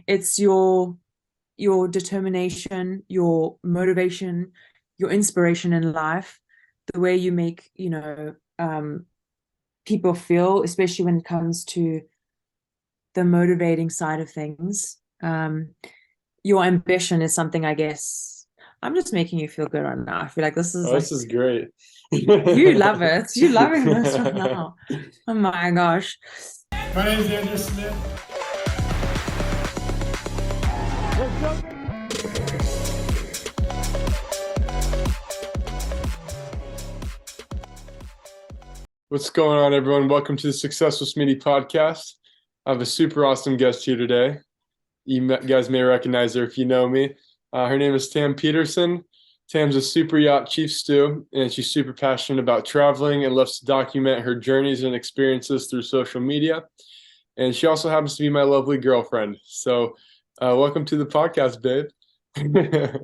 It's your determination, your motivation, your inspiration in life, the way you make, people feel, especially when it comes to the motivating side of things. Your ambition is something, I guess. I'm just making you feel good right now. I feel like this is Oh, like this is great. you love it. You're loving this right now. Oh my gosh. My name is Andrew Smitte. What's going on, everyone? Welcome to the Successful Smitty podcast. I have a super awesome guest here today. Guys may recognize her if you know me. Her name is Tam Petersen. Tam's a super yacht chief stew, and she's super passionate about traveling and loves to document her journeys and experiences through social media. And she also happens to be my lovely girlfriend. So, welcome to the podcast, babe.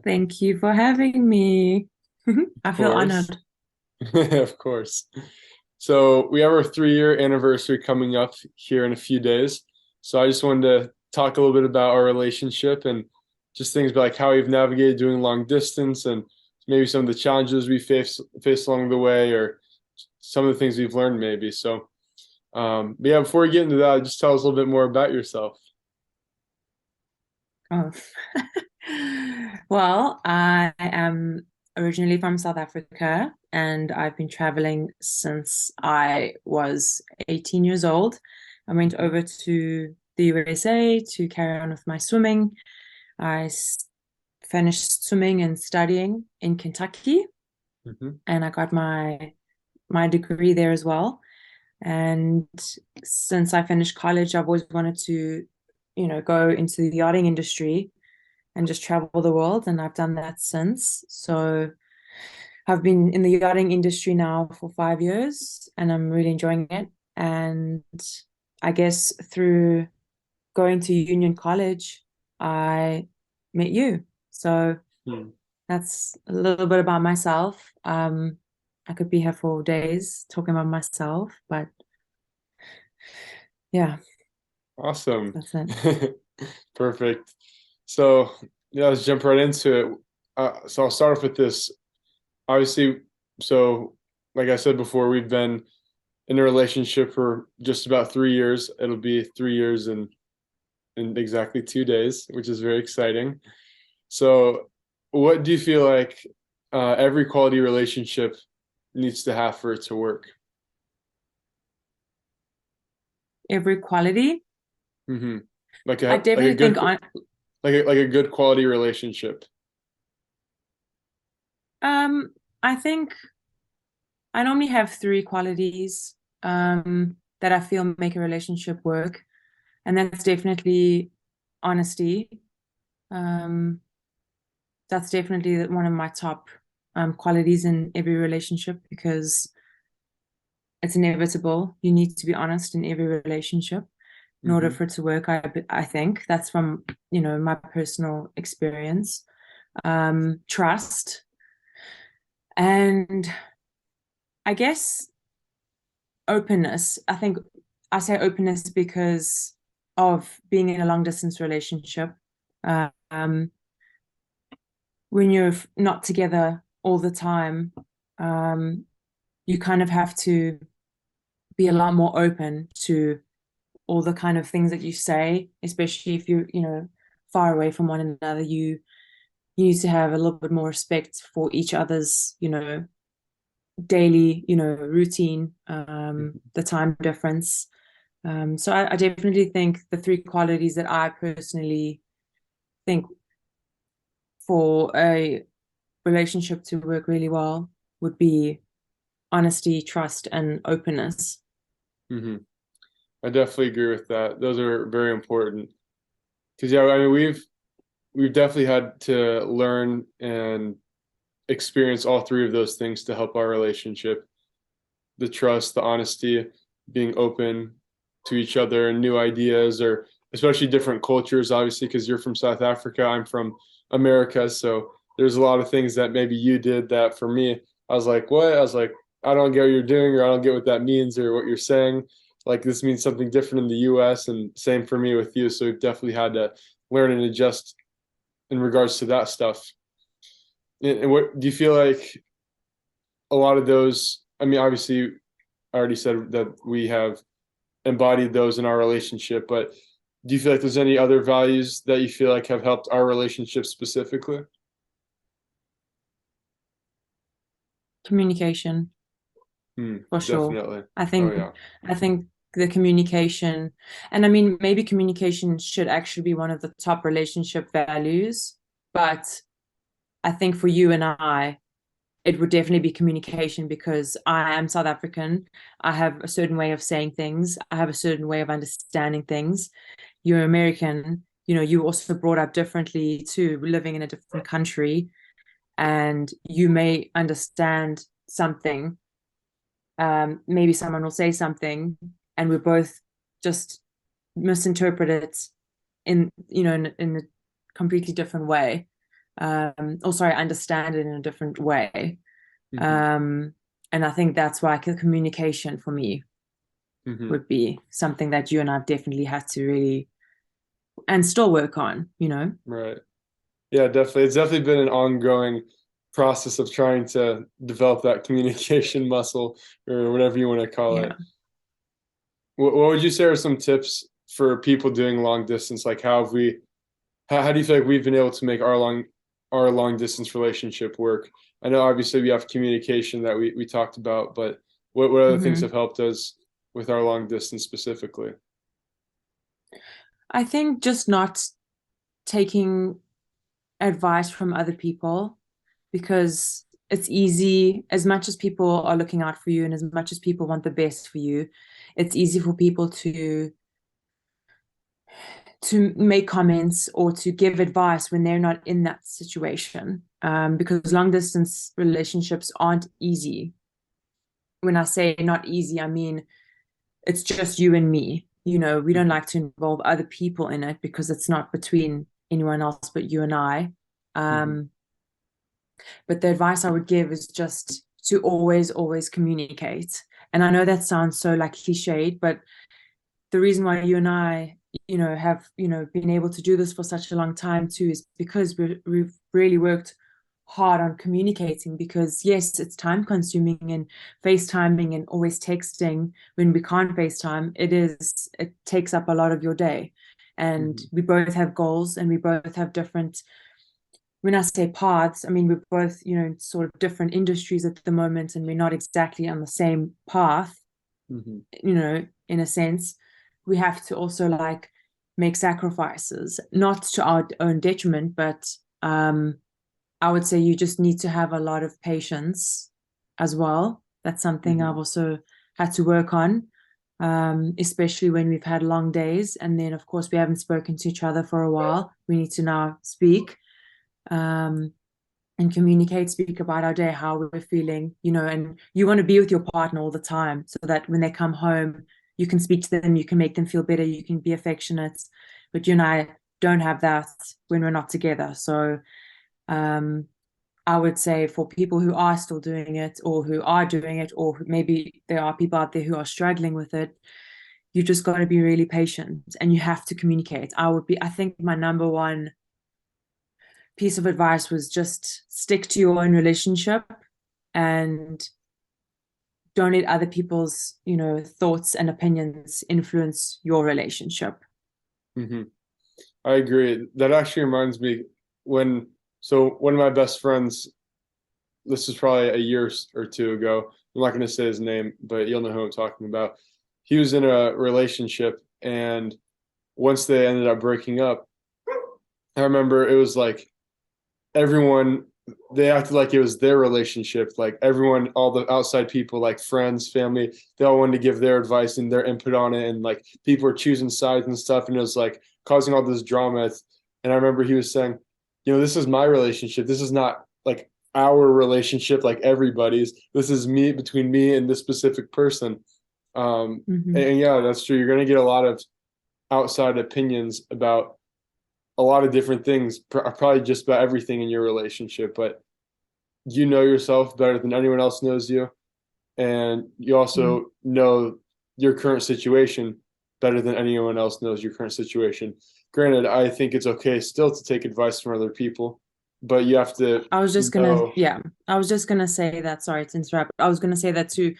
Thank you for having me. I Of feel course. honored. Of course. So we have our 3-year anniversary coming up here in a few days. So I just wanted to talk a little bit about our relationship and just things like how we've navigated doing long distance and maybe some of the challenges we faced along the way or some of the things we've learned maybe. So but yeah, before we get into that, just tell us a little bit more about yourself. Oh. Well, I am originally from South Africa and I've been traveling since I was 18 years old. I went Mhm. over to the USA to carry on with my swimming. I finished swimming and studying in Kentucky, Mhm. and I got my degree there as well. And since I finished college, I've always wanted to, go into the yachting industry and just travel the world. And I've done that since. So I've been in the yachting industry now for 5 years and I'm really enjoying it. And I guess through going to Union College, I met you. So Hmm. that's a little bit about myself. I could be here for days talking about myself, but yeah, Awesome. that's it. Perfect. So yeah, let's jump right into it. So I'll start off with this. Obviously, so like I said before, we've been in a relationship for just about 3 years. It'll be 3 years in exactly 2 days, which is very exciting. So, what do you feel like every quality relationship needs to have for it to work? Every quality, Hmm. Like I a definitely good think on like a good quality relationship. I think I normally have three qualities that I feel make a relationship work. And that's definitely honesty. Um, that's definitely one of my top qualities in every relationship because it's inevitable. You need to be honest in every relationship in order Hmm. for it to work. I think that's from my personal experience. Trust, and I guess openness. I think I say openness because of being in a long distance relationship. Um, when you're not together all the time, um, you kind of have to be a lot more open to all the kind of things that you say, especially if you're, far away from one another. You need to have a little bit more respect for each other's, daily, routine, the time difference. So I definitely think the three qualities that I personally think for a relationship to work really well would be honesty, trust, and openness. Hmm. I definitely agree with that. Those are very important because yeah, I mean we've definitely had to learn and experience all three of those things to help our relationship. The trust, the honesty, being open to each other and new ideas, or especially different cultures, obviously, because you're from South Africa, I'm from America. So there's a lot of things that maybe you did that for me, I was like, what? I was like, I don't get what you're doing, or I don't get what that means, or what you're saying. Like, this means something different in the US, and same for me with you. So we've definitely had to learn and adjust in regards to that stuff. And what do you feel like a lot of those? I mean, obviously, I already said that we have embodied those in our relationship, but do you feel like there's any other values that you feel like have helped our relationship specifically? Communication, for sure. Definitely. I Oh think yeah. I think the communication, and I mean, maybe communication should actually be one of the top relationship values, but I think for you and I, it would definitely be communication because I am South African. I have a certain way of saying things. I have a certain way of understanding things. You're American, you also brought up differently too, living in a different country, and you may understand something. Maybe someone will say something, and we both just misinterpret it in a completely different way. Or sorry, understand it in a different way. Hmm. Um, and I think that's why communication for me Hmm. would be something that you and I've definitely had to really and still work on. Right. Yeah, definitely. It's definitely been an ongoing process of trying to develop that communication muscle or whatever you want to call Yeah. it. What would you say are some tips for people doing long distance? Like how do you feel like we've been able to make our long distance relationship work? I know obviously we have communication that we talked about, but what other things have Hmm. helped us with our long distance specifically? I think just not taking advice from other people because it's easy, as much as people are looking out for you and as much as people want the best for you, it's easy for people to make comments or to give advice when they're not in that situation. Because long distance relationships aren't easy. When I say not easy, I mean it's just you and me. We don't Hmm. like to involve other people in it because it's not between anyone else but you and I. Hmm. Um, but the advice I would give is just to always, always communicate. And I know that sounds so like cliched, but the reason why you and I, have, been able to do this for such a long time too is because we've really worked hard on communicating because yes, it's time consuming and FaceTiming and always texting when we can't FaceTime. It takes up a lot of your day. And Hmm. we both have goals and we both have different, when I say paths, I mean, we're both, sort of different industries at the moment and we're not exactly on the same path, Hmm. in a sense. We have to also like make sacrifices, not to our own detriment, but I would say you just need to have a lot of patience as well. That's something Hmm. I've also had to work on, especially when we've had long days. And then, of course, we haven't spoken to each other for a while. We need to now speak um, and communicate, speak about our day, how we're feeling, and you want to be with your partner all the time so that when they come home, you can speak to them, you can make them feel better, you can be affectionate. But you and I don't have that when we're not together. So um, I would say for people who are still doing it or who are doing it, or maybe there are people out there who are struggling with it, you just got to be really patient and you have to communicate. I think my number one piece of advice was just stick to your own relationship and don't let other people's, thoughts and opinions influence your relationship. Hmm. I agree. That actually reminds me so one of my best friends, this is probably a year or two ago. I'm not going to say his name, but you'll know who I'm talking about. He was in a relationship, and once they ended up breaking up, I remember it was like everyone, they acted like it was their relationship. Like everyone, all the outside people, like friends, family, they all wanted to give their advice and their input on it. And like people were choosing sides and stuff. And it was like causing all this drama. And I remember he was saying, this is my relationship. This is not like our relationship, like everybody's. This is me between me and this specific person. Mm-hmm. And yeah, that's true. You're going to get a lot of outside opinions about a lot of different things, probably just about everything in your relationship, but you know yourself better than anyone else knows you. And you Yeah. also know your current situation better than anyone else knows your current situation. granted, I think it's okay still to take advice from other people, but you have to I was just gonna, know. yeah, I was just gonna say that. Sorry to interrupt. I was gonna say that too.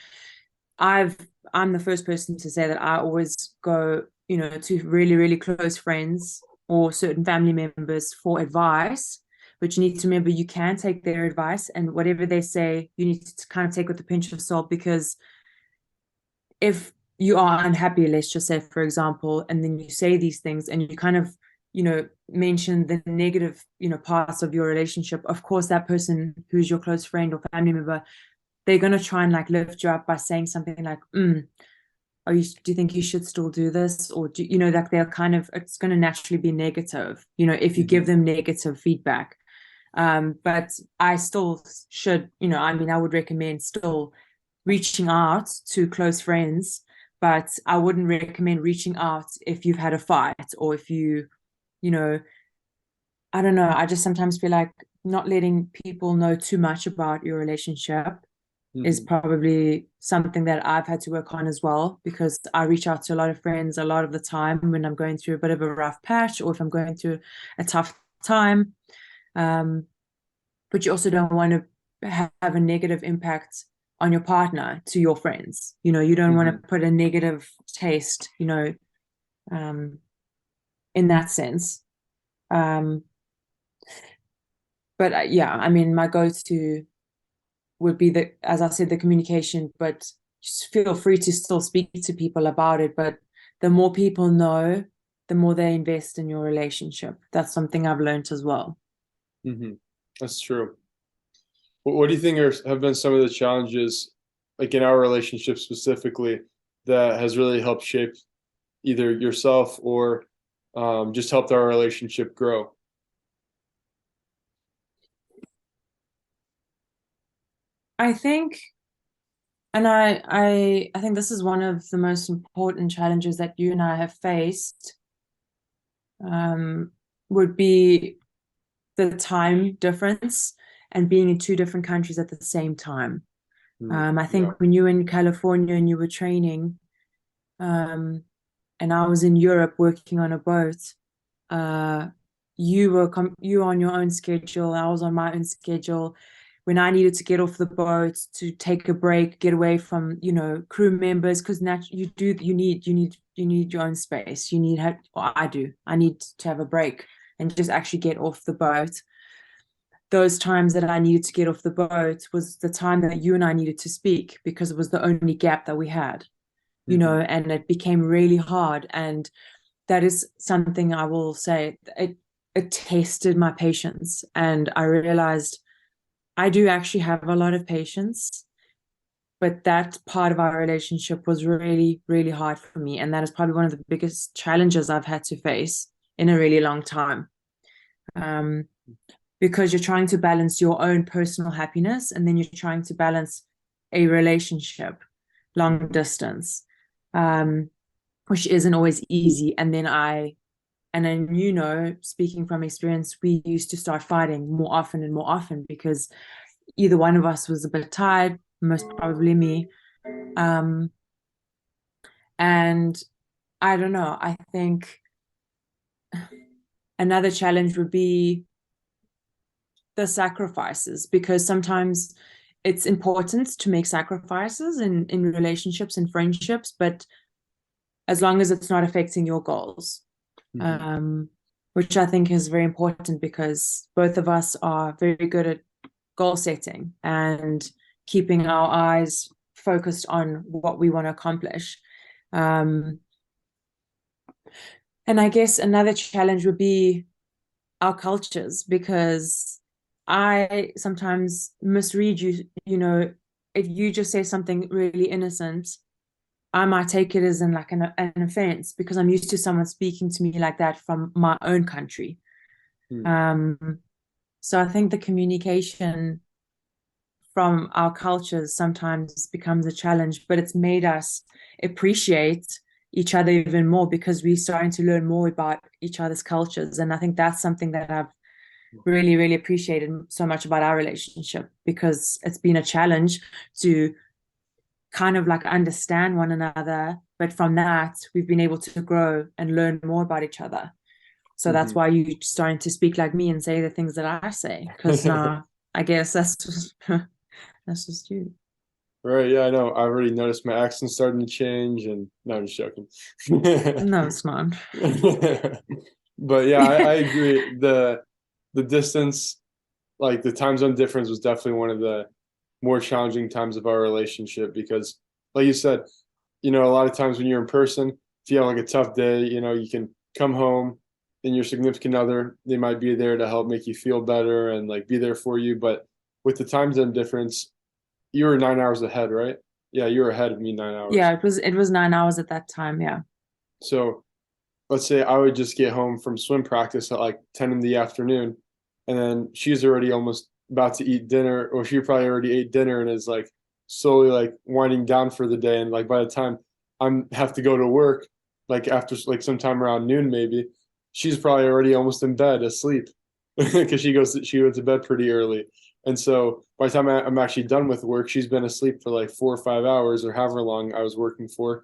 I've I'm the first person to say that I always go, to really, really close friends or certain family members for advice. But you need to remember you can take their advice, and whatever they say, you need to kind of take with a pinch of salt, because if you are unhappy, let's just say, for example, and then you say these things and you kind of, mention the negative, parts of your relationship, of course, that person who's your close friend or family member, they're going to try and like lift you up by saying something like, do you think you should still do this? Or like they're kind of, it's going to naturally be negative, if you give Mhm. them negative feedback. But I still should, I would recommend still reaching out to close friends, but I wouldn't recommend reaching out if you've had a fight, or if you know, I don't know. I just sometimes feel like not letting people know too much about your relationship is Mhm. probably something that I've had to work on as well, because I reach out to a lot of friends a lot of the time when I'm going through a bit of a rough patch, or if I'm going through a tough time. Um, but you also don't want to have a negative impact on your partner to your friends. You don't want Mhm. to put a negative taste, in that sense. Um, but yeah, I mean, my go-to would be as I said, the communication, but just feel free to still speak to people about it. But the more people know, the more they invest in your relationship. That's something I've learned as well. Mhm. That's true. What do you think have been some of the challenges, like in our relationship specifically, that has really helped shape either yourself or just helped our relationship grow? I think, and I think this is one of the most important challenges that you and I have faced, um, would be the time difference and being in two different countries at the same time. I Yeah. think when you were in California and you were training, um, and I was in Europe working on a boat, uh, you were on your own schedule. I was on my own schedule. When I needed to get off the boat to take a break, get away from crew members, because you need your own space. Or I do. I need to have a break and just actually get off the boat. Those times that I needed to get off the boat was the time that you and I needed to speak, because it was the only gap that we had, Hmm. and it became really hard. And that is something I will say, it tested my patience. And I realized I do actually have a lot of patience, but that part of our relationship was really, really hard for me. And that is probably one of the biggest challenges I've had to face in a really long time. Um, because you're trying to balance your own personal happiness, and then you're trying to balance a relationship, long Hmm. distance, um, which isn't always easy. And then, speaking from experience, we used to start fighting more often and more often, because either one of us was a bit tired, most probably me. Um, and I don't know, I think another challenge would be the sacrifices, because sometimes it's important to make sacrifices in relationships and friendships, but as long as it's not affecting your goals, Hmm. um, which I think is very important, because both of us are very good at goal setting and keeping our eyes focused on what we want to accomplish. Um, and I guess another challenge would be our cultures, because I sometimes misread you. If you just say something really innocent, I might take it as in like an offense, because I'm used to someone speaking to me like that from my own country. Hmm. Um, so I think the communication from our cultures sometimes becomes a challenge, but it's made us appreciate each other even more, because we're starting to learn more about each other's cultures. And I think that's something that I've really, really appreciated so much about our relationship, because it's been a challenge to kind of like understand one another. But from that, we've been able to grow and learn more about each other. So that's why you're starting to speak like me and say the things that I say, because now I guess that's just that's just you. Right, yeah, I know. I already noticed my accent starting to change, and no, I'm just joking. No, it's not. But yeah, I agree. The distance, like the time zone difference, was definitely one of the more challenging times of our relationship because, like you said, a lot of times when you're in person, if you have like a tough day, you can come home and your significant other, they might be there to help make you feel better and like be there for you. But with the time zone difference, you were 9 hours ahead, right? Yeah, you were ahead of me 9 hours. Yeah, it was 9 hours at that time. Yeah. So let's say I would just get home from swim practice at like 10 in the afternoon, and then she's already almost about to eat dinner, or she probably already ate dinner and is like slowly like winding down for the day. And like by the time I'm have to go to work, like after like sometime around noon maybe, she's probably already almost in bed asleep because she goes to bed pretty early. And so by the time I'm actually done with work, she's been asleep for like 4 or 5 hours or however long I was working for.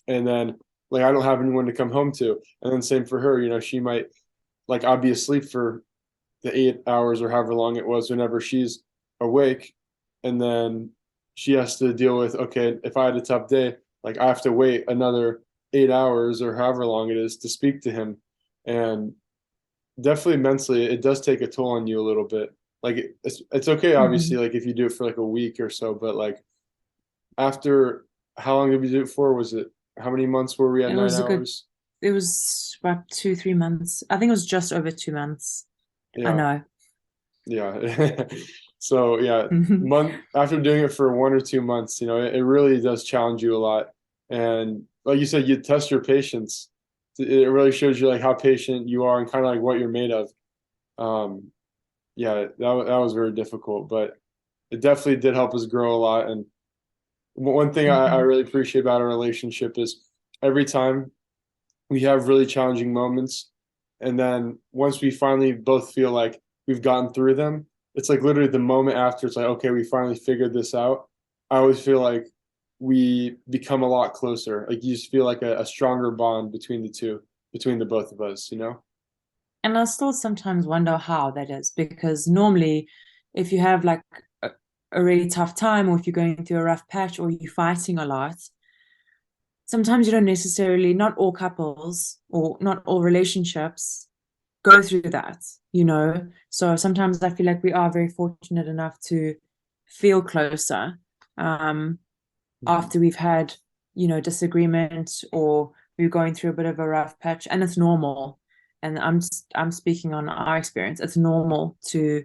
And then like I don't have anyone to come home to. And then same for her, she might like I'll be asleep for the 8 hours or however long it was whenever she's awake. And then she has to deal with, okay, if I had a tough day, like I have to wait another 8 hours or however long it is to speak to him. And definitely mentally, it does take a toll on you a little bit. Like it's okay, obviously, Mhm. like if you do it for like a week or so, but like after how long did we do it for? Was it how many months were we at It nine was a good. hours? It was about 2, 3 months. I think it was just over 2 months. I Yeah, know. yeah. So yeah, month after doing it for 1 or 2 months, it really does challenge you a lot. And like you said, you test your patience. It really shows you like how patient you are and kind of like what you're made of. Um, yeah, that was very difficult, but it definitely did help us grow a lot. And one thing I Mhm. really appreciate about our relationship is every time we have really challenging moments, and then once we finally both feel like we've gotten through them, it's like literally the moment after it's like, okay, we finally figured this out. I always feel like we become a lot closer. Like you just feel like a stronger bond between the two, between the both of us. And I still sometimes wonder how that is, because normally, if you have like a really tough time, or if you're going through a rough patch, or you're fighting a lot, sometimes you don't necessarily, not all couples or not all relationships go through that. So sometimes I feel like we are very fortunate enough to feel closer um, Mhm. after we've had, disagreement, or we're going through a bit of a rough patch, and it's normal. And I'm speaking on our experience. It's normal to,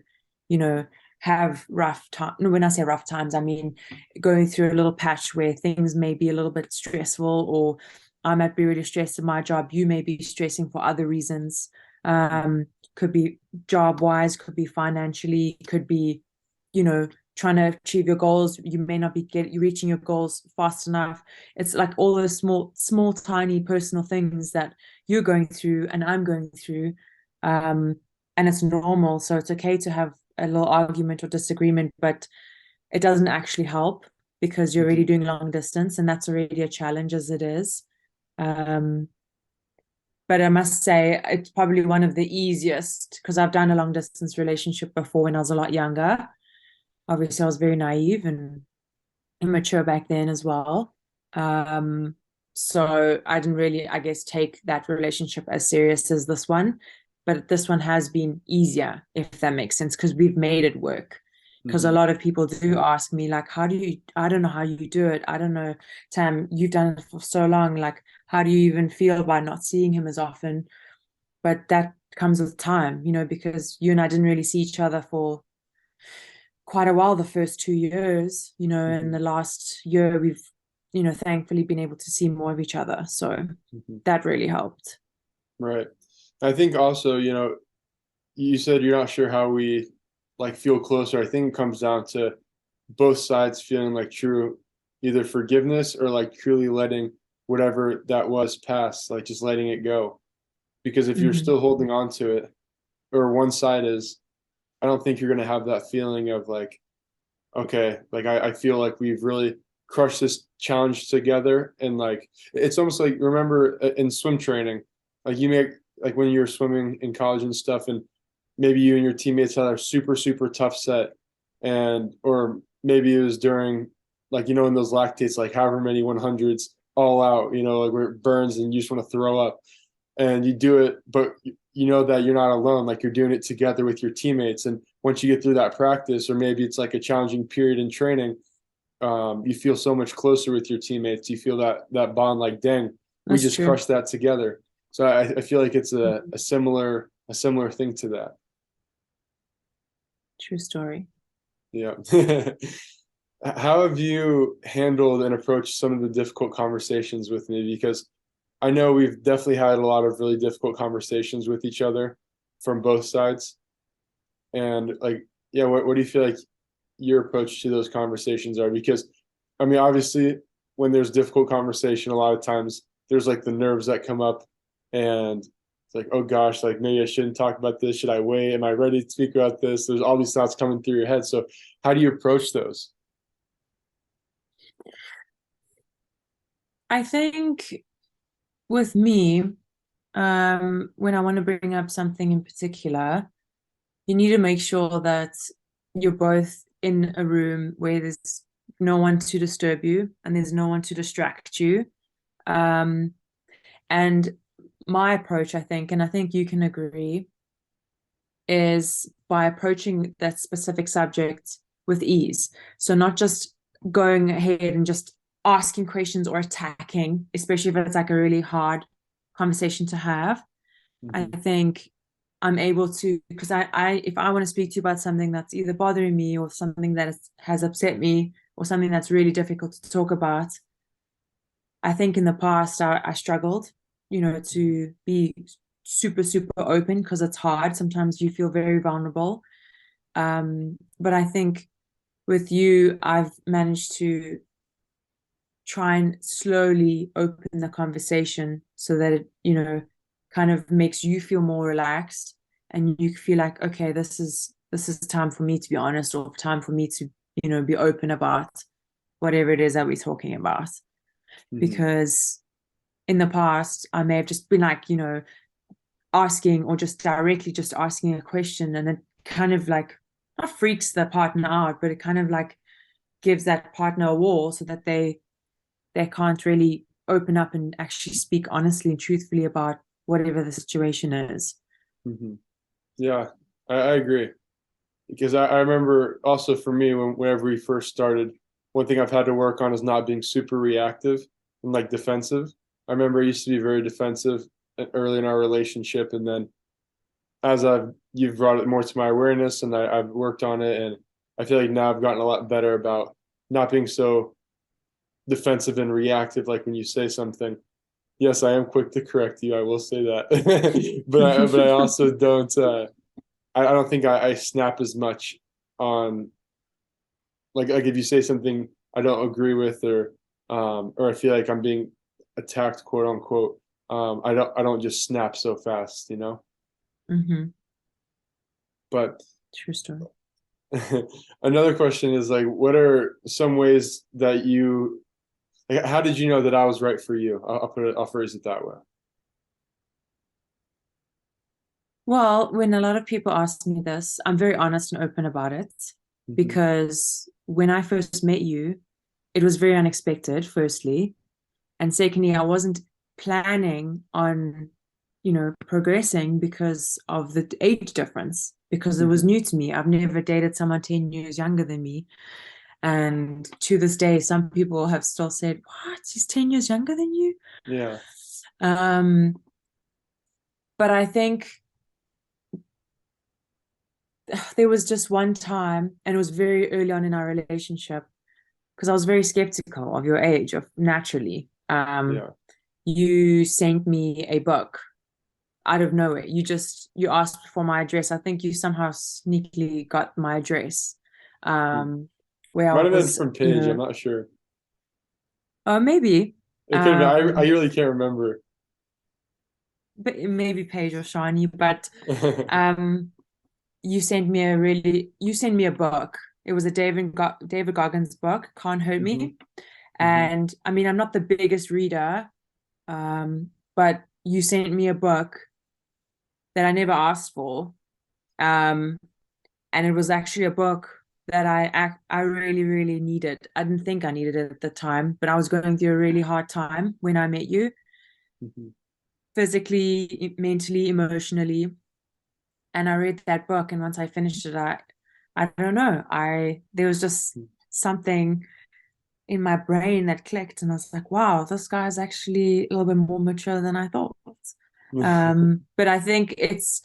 you know, have rough time. When I say rough times, I mean going through a little patch where things may be a little bit stressful, or I might be really stressed in my job. You may be stressing for other reasons. Could be job wise, could be financially, could be, trying to achieve your goals. You may not be reaching your goals fast enough. It's like all those small tiny personal things that you're going through and I'm going through, um, and it's normal. So it's okay to have a little argument or disagreement, but it doesn't actually help, because you're already Mhm. doing long distance, and that's already a challenge as it is. um, but I must say it's probably one of the easiest, because I've done a long distance relationship before when I was a lot younger. Obviously, I was very naive and immature back then as well. Um, so I didn't really, I guess, take that relationship as serious as this one. But this one has been easier, if that makes sense, because we've made it work. Because a Mhm. lot of people do ask me, like, I don't know how you do it. I don't know, Tam, you've done it for so long. Like, how do you even feel by not seeing him as often? But that comes with time, because you and I didn't really see each other for quite a while the first 2 years, and the Mhm. last year we've, thankfully been able to see more of each other. So Mhm. that really helped. Right. I think also, you said you're not sure how we like feel closer. I think it comes down to both sides feeling like true either forgiveness or like truly letting whatever that was pass, like just letting it go. Because if you're Mm-hmm. still holding on to it, or one side is, I don't think you're gonna have that feeling of like, okay, like I feel like we've really crushed this challenge together. And like it's almost like remember in swim training, like you make like when you were swimming in college and stuff, and maybe you and your teammates had a super, super tough set, and or maybe it was during like in those lactates, like however many 100s all out, like where it burns and you just want to throw up, and you do it, but you know that you're not alone, like you're doing it together with your teammates. And once you get through that practice, or maybe it's like a challenging period in training, you feel so much closer with your teammates. You feel that bond, like, dang, we That's just true. crushed that together. So I feel like it's a similar thing to that. True story. Yeah. How have you handled and approached some of the difficult conversations with me? Because I know we've definitely had a lot of really difficult conversations with each other from both sides. And like, yeah, what do you feel like your approach to those conversations are? Because I mean, obviously, when there's difficult conversation, a lot of times there's like the nerves that come up, and it's like, oh gosh, like maybe I shouldn't talk about this. Should I wait? Am I ready to speak about this? There's all these thoughts coming through your head. So how do you approach those? I think with me, when I want to bring up something in particular, you need to make sure that you're both in a room where there's no one to disturb you and there's no one to distract you. Um, and my approach, I think, and I think you can agree, is by approaching that specific subject with ease. So not just going ahead and just asking questions or attacking, especially if it's like a really hard conversation to have. I Mm-hmm. think I'm able to, because if I want to speak to you about something that's either bothering me or something that has upset me or something that's really difficult to talk about, I think in the past I struggled, to be super, super open because it's hard. Sometimes you feel very vulnerable. But I think with you, I've managed to try and slowly open the conversation so that it, kind of makes you feel more relaxed and you feel like, okay, this is time for me to be honest, or time for me to, be open about whatever it is that we're talking about. Mm-hmm. Because in the past, I may have just been like, asking or just directly just asking a question, and it kind of like not freaks the partner out, but it kind of like gives that partner a wall so that they can't really open up and actually speak honestly and truthfully about whatever the situation is. Mm-hmm. Yeah, I agree. Because I remember also for me whenever we first started, one thing I've had to work on is not being super reactive and like defensive. I remember I used to be very defensive early in our relationship, and then as you've brought it more to my awareness, and I've worked on it, and I feel like now I've gotten a lot better about not being so defensive and reactive. Like when you say something, yes, I am quick to correct you. I will say that, but I also don't. I don't think I snap as much on like if you say something I don't agree with, or I feel like I'm being attacked, quote unquote. I don't just snap so fast. Mm-hmm. But True story. another question is like, what are some ways that you like, how did you know that I was right for you? I'll phrase it that way. Well, when a lot of people ask me this, I'm very honest and open about it, Mm-hmm. because when I first met you, it was very unexpected, firstly. And secondly, I wasn't planning on, progressing because of the age difference, because it was Mm-hmm. new to me. I've never dated someone 10 years younger than me. And to this day, some people have still said, "What? He's 10 years younger than you?" Yeah. Um, but I think there was just one time, and it was very early on in our relationship, because I was very skeptical of your age, of naturally. Yeah. You sent me a book out of nowhere. You asked for my address. I think you somehow sneakily got my address. Um, where Might I have been was, from Paige. I'm not sure. maybe, It could have been. I um, really can't remember. but maybe Paige or Shiny, but um, you sent me a book. It was a David Goggins book, Can't Hurt Hmm. Me. Hmm. And I mean, I'm not the biggest reader, but you sent me a book that I never asked for. Um, and it was actually a book that I really, really needed. I didn't think I needed it at the time, but I was going through a really hard time when I met you, Mhm. physically, mentally, emotionally. And I read that book, and once I finished it, I don't know, there was just something in my brain that clicked, and I was like, wow, this guy's actually a little bit more mature than I thought. But I think it's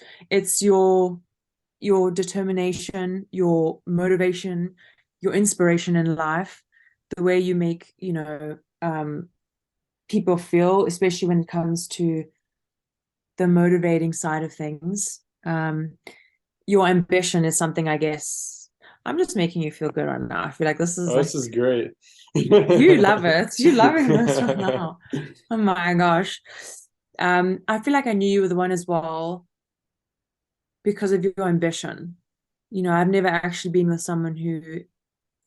your determination, your motivation, your inspiration in life, the way you make, people feel, especially when it comes to the motivating side of things. Your ambition is something, I guess. I'm just making you feel good right now. I feel like this is Oh, this like is great. you love it. You're loving this right now. Oh my gosh. I feel like I knew you were the one as well because of your ambition. I've never actually been with someone who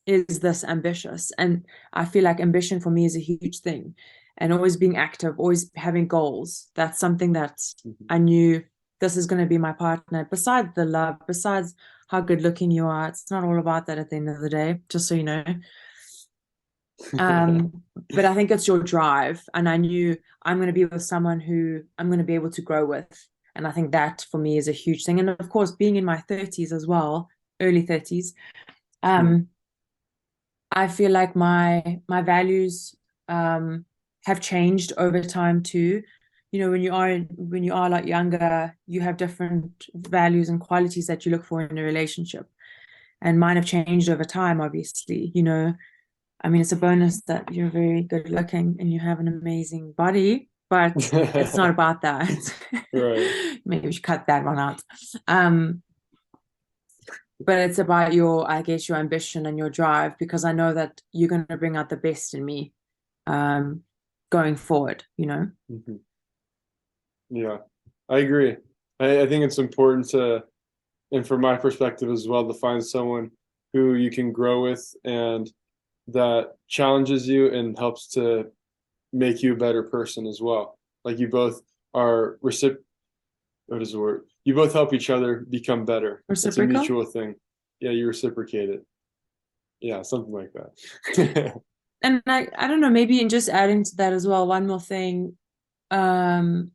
is this ambitious. And I feel like ambition for me is a huge thing. And always being active, always having goals. That's something that I knew this is going to be my partner. Besides the love, besides how good looking you are, it's not all about that at the end of the day, just so you know. But I think it's your drive. And I knew I'm going to be with someone who I'm going to be able to grow with. And I think that for me is a huge thing. And of course, being in my 30s as well, early 30s, I feel like my values have changed over time too. When you are a lot younger, you have different values and qualities that you look for in a relationship. And mine have changed over time, obviously. I mean, it's a bonus that you're very good looking and you have an amazing body, but it's not about that. Right. Maybe we should cut that one out. But it's about I guess, your ambition and your drive, because I know that you're going to bring out the best in me going forward. Mhm. Yeah, I agree. I think it's important to, and from my perspective as well, to find someone who you can grow with and that challenges you and helps to make you a better person as well. Like you both are what is the word? You both help each other become better. It's a Reciprocal. mutual thing. Yeah, you reciprocate it. Yeah, something like that. And I don't know, maybe in just adding to that as well, one more thing. Um,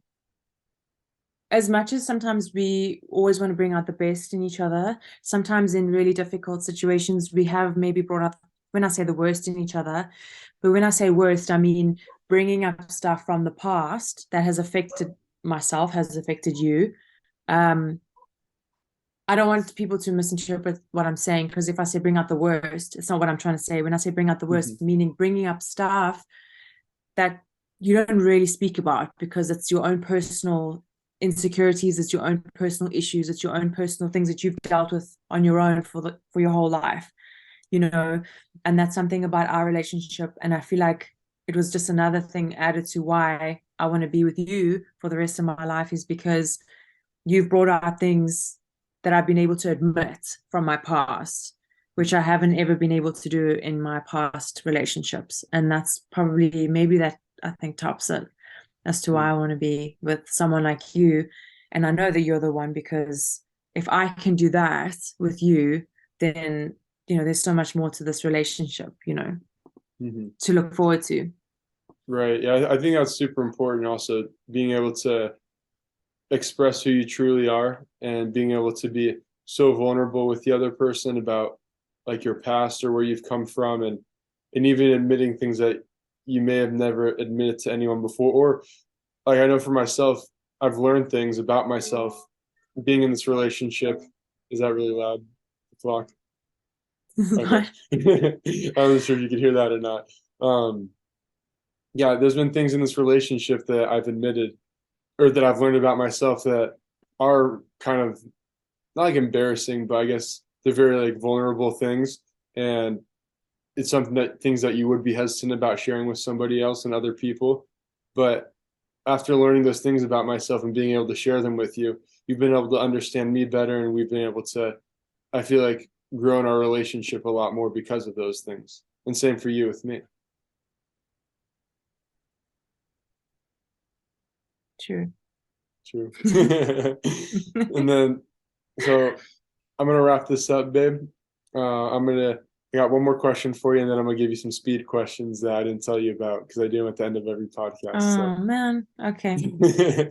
as much as sometimes we always want to bring out the best in each other, sometimes in really difficult situations, we have maybe brought up, when I say the worst in each other, but when I say worst, I mean bringing up stuff from the past that has affected myself, has affected you. Um, I don't want people to misinterpret what I'm saying, because if I say bring out the worst, it's not what I'm trying to say. When I say bring out the Mhm. worst, meaning bringing up stuff that you don't really speak about because it's your own personal insecurities, it's your own personal issues, it's your own personal things that you've dealt with on your own for your whole life, you know. And that's something about our relationship, and I feel like it was just another thing added to why I want to be with you for the rest of my life, is because you've brought out things that I've been able to admit from my past, which I haven't ever been able to do in my past relationships. And that's probably, maybe that, I think, tops it as to why I want to be with someone like you. And I know that you're the one, because if I can do that with you, then, there's so much more to this relationship, Mhm. to look forward to. Right. Yeah, I think that's super important. Also, being able to express who you truly are and being able to be so vulnerable with the other person about like your past or where you've come from, and even admitting things that you may have never admitted to anyone before. Or like I know for myself, I've learned things about myself being in this relationship. Is that really loud? The clock. Okay. I wasn't sure if you could hear that or not. Um, yeah, there's been things in this relationship that I've admitted or that I've learned about myself that are kind of not like embarrassing, but I guess they're very like vulnerable things. And it's something that things that you would be hesitant about sharing with somebody else and other people. But after learning those things about myself and being able to share them with you, you've been able to understand me better. And we've been able to, I feel like, grow in our relationship a lot more because of those things. And same for you with me. True. True. And then, so I'm gonna wrap this up, babe. I got one more question for you, and then I'm gonna give you some speed questions that I didn't tell you about because I do them at the end of every podcast. So, Oh man. Okay.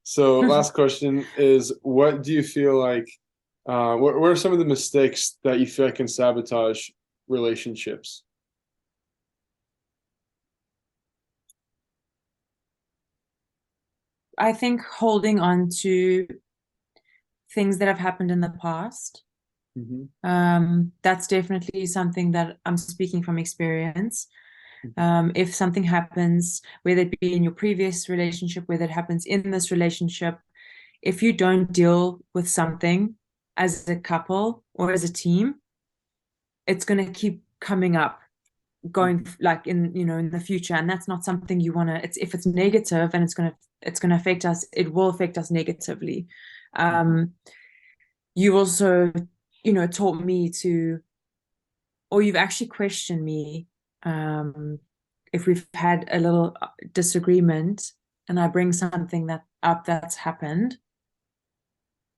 so last question is, what do you feel like? What are some of the mistakes that you feel like can sabotage relationships? I think holding on to things that have happened in the past. Hmm. That's definitely something that I'm speaking from experience. If something happens, whether it be in your previous relationship, whether it happens in this relationship, if you don't deal with something as a couple or as a team, it's going to keep coming up, going like in, in the future. And that's not something you want to, if it's negative and it's going to affect us, it will affect us negatively. You also, taught me to, or you've actually questioned me, if we've had a little disagreement and I bring something that's happened,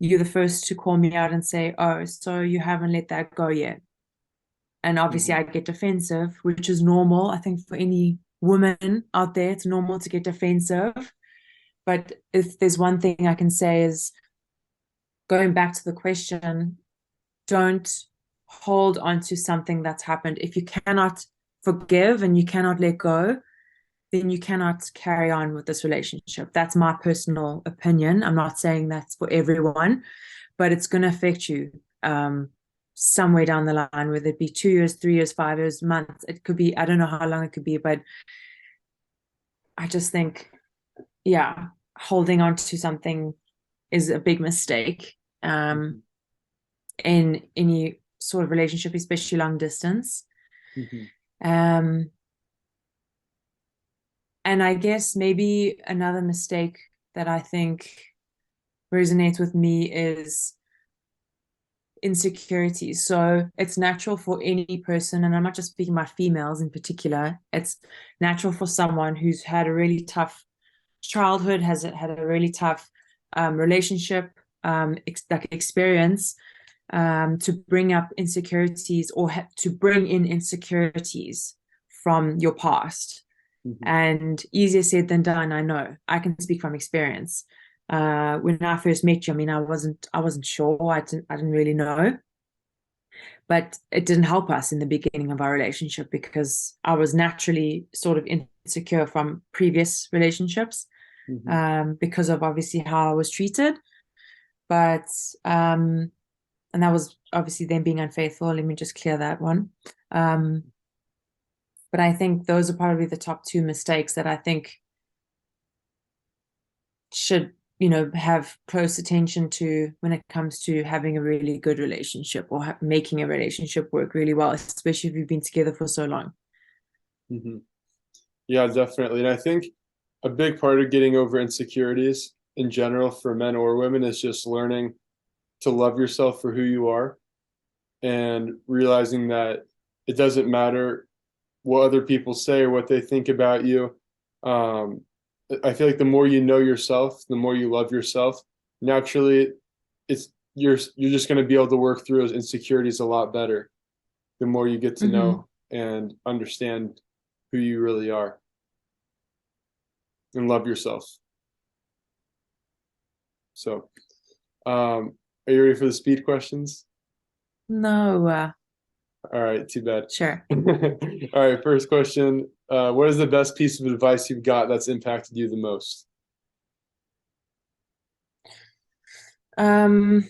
you're the first to call me out and say, oh, so you haven't let that go yet. And obviously I get defensive, which is normal. I think for any woman out there, it's normal to get defensive. But if there's one thing I can say is, going back to the question, don't hold on to something that's happened. If you cannot forgive and you cannot let go, then you cannot carry on with this relationship. That's my personal opinion. I'm not saying that's for everyone, but it's going to affect you somewhere down the line, whether it be 2 years, 3 years, 5 years, months. It could be, I don't know how long it could be, but I just think, yeah, holding on to something is a big mistake in any sort of relationship, especially long distance. Um, and I guess maybe another mistake that I think resonates with me is insecurities. So it's natural for any person, and I'm not just speaking about females in particular, it's natural for someone who's had a really tough childhood, has had a really tough relationship, experience, to bring up insecurities or to bring in insecurities from your past. And easier said than done, I know. I can speak from experience. When I first met you, I mean, I wasn't sure. I didn't really know. But it didn't help us in the beginning of our relationship because I was naturally sort of insecure from previous relationships, because of obviously how I was treated. But and that was obviously them being unfaithful. Let me just clear that one. But I think those are probably the top two mistakes that I think should, have close attention to when it comes to having a really good relationship or making a relationship work really well, especially if you've been together for so long. Yeah, definitely. And I think a big part of getting over insecurities in general for men or women is just learning to love yourself for who you are and realizing that it doesn't matter what other people say or what they think about you. I feel like the more you know yourself, the more you love yourself. Naturally, you're just going to be able to work through those insecurities a lot better the more you get to know and understand who you really are and love yourself. So, are you ready for the speed questions? No, All right, too bad. sure. All right, first question. What is the best piece of advice you've got that's impacted you the most? I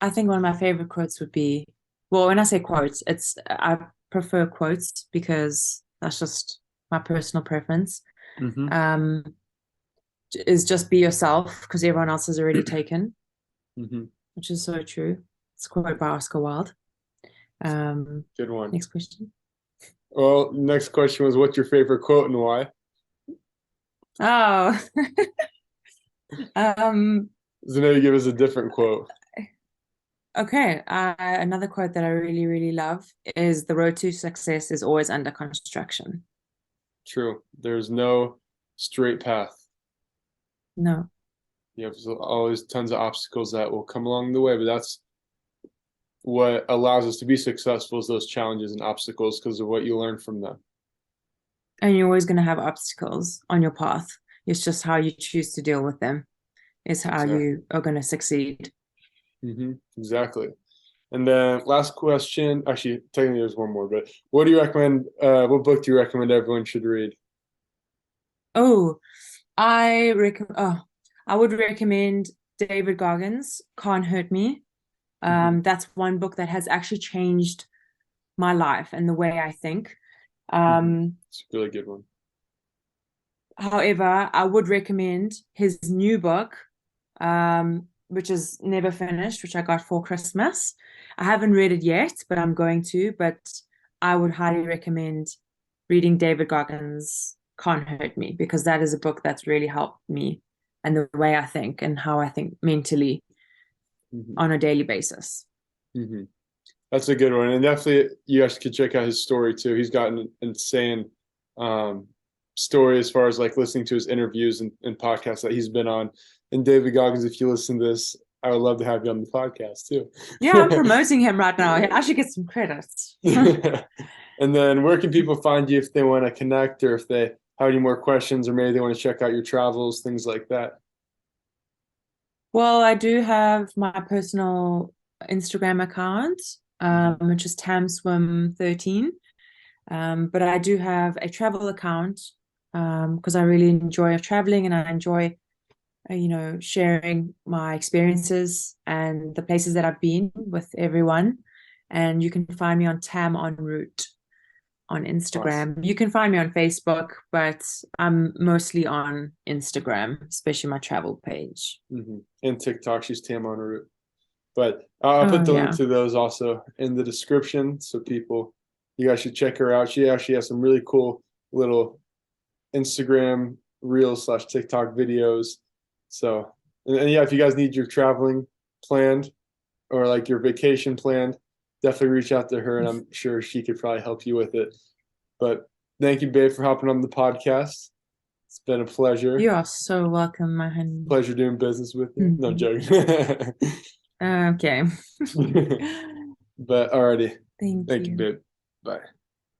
think one of my favorite quotes would be, well, when I say quotes, I prefer quotes because that's just my personal preference. Is just be yourself because everyone else is already taken, which is so true. It's a quote by Oscar Wilde. Good one. Next question. Well, next question was, what's your favorite quote and why? Oh, So maybe give us a different quote. okay. Another quote that I really, really love is "The road to success is always under construction." True. There's no straight path. No. You have always tons of obstacles that will come along the way, but that's what allows us to be successful, is those challenges and obstacles, because of what you learn from them. And you're always going to have obstacles on your path. It's just how you choose to deal with them is how Exactly. you are going to succeed. Exactly. And then last question, actually, technically there's one more, but what do you recommend? What book do you recommend everyone should read? Oh, I would recommend David Goggins' Can't Hurt Me. That's one book that has actually changed my life and the way I think. It's a really good one. However, I would recommend his new book, which is Never Finished, which I got for Christmas. I haven't read it yet, but I'm going to. But I would highly recommend reading David Goggins' Can't Hurt Me, because that is a book that's really helped me and the way I think and how I think mentally on a daily basis. That's a good one. And definitely you guys could check out his story too. He's got an insane story as far as like listening to his interviews and podcasts that he's been on. And David Goggins, if you listen to this, I would love to have you on the podcast too. Yeah, I'm promoting him right now. I should get some credits. And then where can people find you if they want to connect, or if they have any more questions, or maybe they want to check out your travels, things like that? Well, I do have my personal Instagram account, which is TamSwim13. But I do have a travel account because I really enjoy traveling, and I enjoy, sharing my experiences and the places that I've been with everyone. And you can find me on Tam en route on Instagram. Awesome. You can find me on Facebook, but I'm mostly on Instagram, especially my travel page. And TikTok, she's Tam en route. But I'll put the link to those also in the description, so you guys should check her out. She actually has some really cool little Instagram reels / TikTok videos. So, and yeah, if you guys need your traveling planned or like your vacation planned, definitely reach out to her, and I'm sure she could probably help you with it. But thank you, babe, for hopping on the podcast. It's been a pleasure. You are so welcome, my honey. Pleasure doing business with you. No, I'm joking. Okay. But alrighty. Thank Thank you. you, babe. Bye.